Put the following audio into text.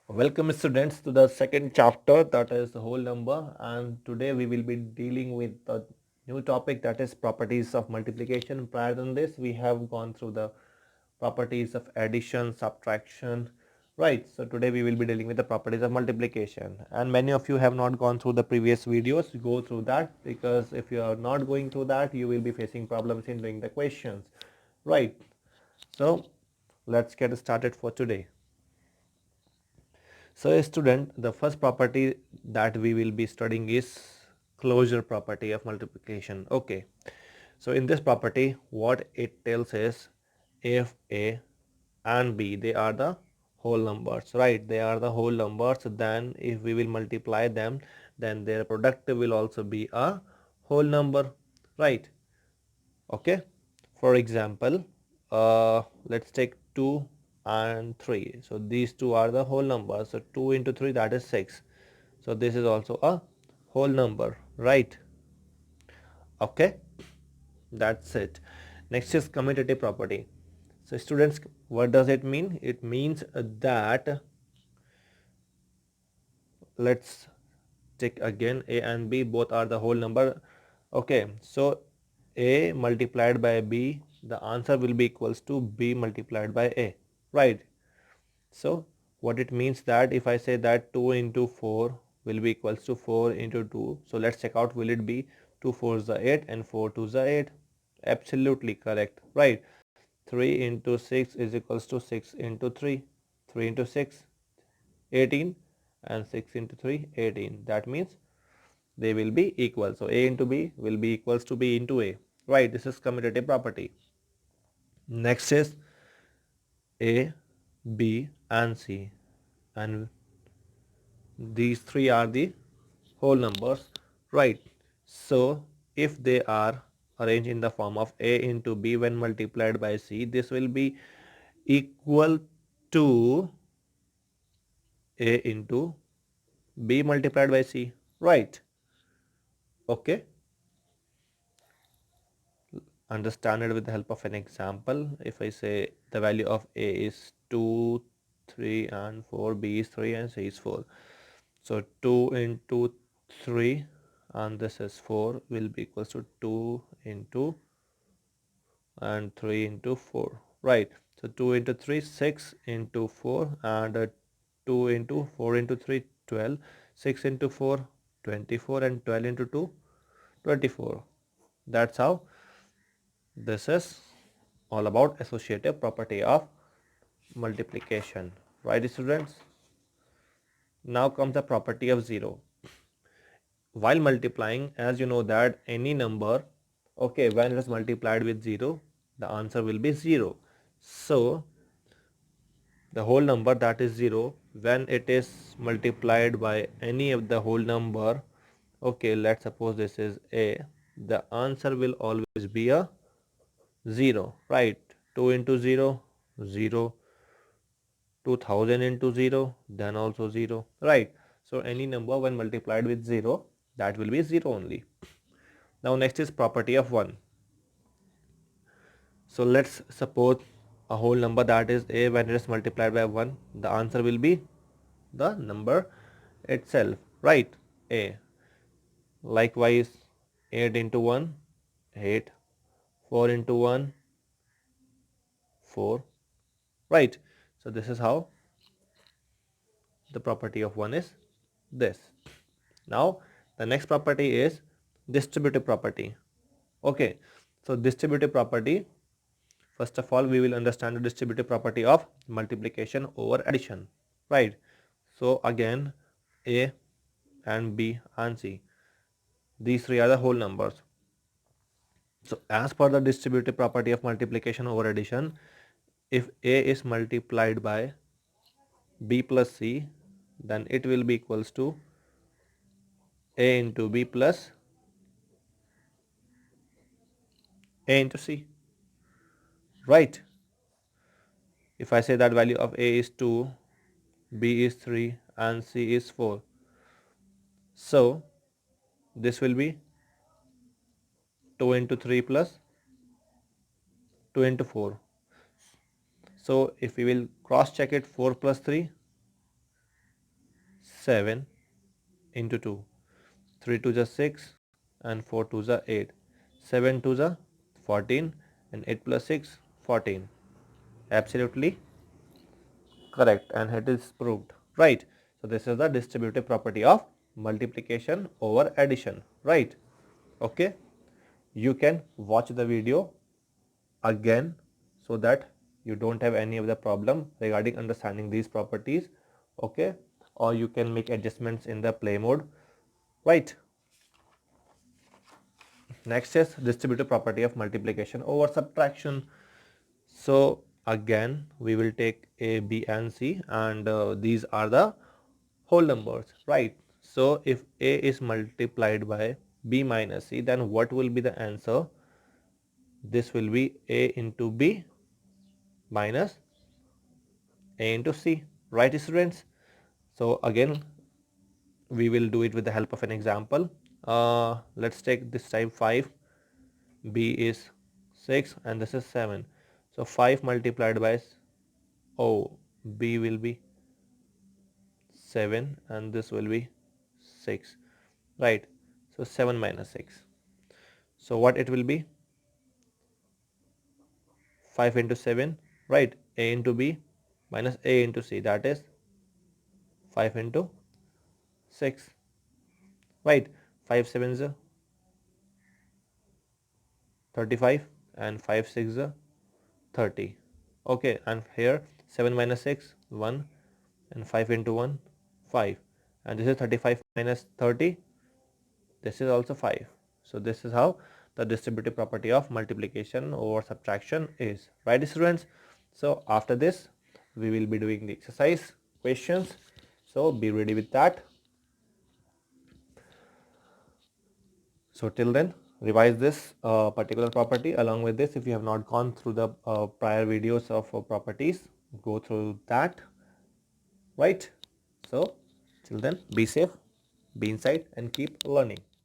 Welcome students to the second chapter, that is whole number, and today we will be dealing with the new topic, that is properties of multiplication. Prior than this we have gone through the properties of addition, subtraction, right? So today we will be dealing with the properties of multiplication, and many of you have not gone through the previous videos. Go through that, because if you are not going through that you will be facing problems in doing the questions, right? So let's get started for today. So a student, the first property that we will be studying is closure property of multiplication. Okay. So in this property, what it tells is if A and B, they are the whole numbers, right? They are the whole numbers. Then if we will multiply them, then their product will also be a whole number, right? Okay. For example, let's take 2 and 3. So these two are the whole numbers. So 2 into 3, that is 6. So this is also a whole number, right? Okay, that's it. Next is commutative property. So students, what does it mean? It means that, let's take again, A and B both are the whole number. Okay, so A multiplied by B, the answer will be equals to B multiplied by A, right? So what it means, that if I say that 2 into 4 will be equals to 4 into 2, so let's check out, will it be 2 4s the 8 and 4 2s the 8? Absolutely correct, right? 3 into 6 is equals to 6 into 3. 3 into 6, 18, and 6 into 3, 18. That means they will be equal. So A into B will be equals to B into A, right? This is commutative property. Next is A, B and C, and these three are the whole numbers, right? So if they are arranged in the form of A into B when multiplied by C, this will be equal to A into B multiplied by C, right? Okay, understand it with the help of an example. If I say the value of A is 2, 3 and 4, B is 3 and C is 4. So 2 into 3 and this is 4 will be equals to 2 into and 3 into 4, right? So 2 into 3, 6 into 4, and 2 into 4 into 3, 12, 6 into 4, 24, and 12 into 2, 24. That's how this is all about associative property of multiplication, right students? Now comes the property of 0. While multiplying, as you know that any number, okay, when it is multiplied with 0, the answer will be 0. So the whole number, that is 0, when it is multiplied by any of the whole number, okay, let's suppose this is A, the answer will always be a 0, right? 2 into 0, 0, 2000 into 0, then also 0, right? So any number when multiplied with 0, that will be 0 only. Now next is property of 1. So let's suppose a whole number, that is A, when it is multiplied by 1, the answer will be the number itself, right? A. Likewise, 8 into 1, 8, 4 into 1, 4, right? So this is how the property of 1 is this. Now the next property is distributive property. Okay, so distributive property, first of all we will understand the distributive property of multiplication over addition, right? So again, A and B and C, these three are the whole numbers. So as per the distributive property of multiplication over addition, if A is multiplied by B plus C, then it will be equals to A into B plus A into C, right? If I say that value of A is 2, B is 3 and C is 4, so this will be 2 into 3 plus 2 into 4. So if we will cross check it, 4 plus 3, 7 into 2. 3 2 is 6 and 4 2 is 8. 7 2 is 14 and 8 plus 6 14. Absolutely correct, and it is proved, right? So this is the distributive property of multiplication over addition, right? Okay, you can watch the video again so that you don't have any of the problem regarding understanding these properties, okay? Or you can make adjustments in the play mode, right? Next is distributive property of multiplication over subtraction. So again we will take A, B and C, and these are the whole numbers, right? So if A is multiplied by B minus C, then what will be the answer? This will be A into B minus A into C, right students? So again we will do it with the help of an example. Let's take this time 5, B is 6 and this is 7. So 5 multiplied by B will be 7 and this will be 6, right? So 7 minus 6. So what it will be? 5 into 7, right? A into B minus A into C, that is 5 into 6, right? 5 7 is 35 and 5 6 is 30. Okay, and here 7 minus 6 1 and 5 into 1 5, and this is 35 minus 30, this is also 5. So this is how the distributive property of multiplication over subtraction is, right students? So after this we will be doing the exercise questions, so be ready with that. So till then revise this particular property. Along with this, if you have not gone through the prior videos of properties, go through that, right? So till then, be safe, be inside and keep learning.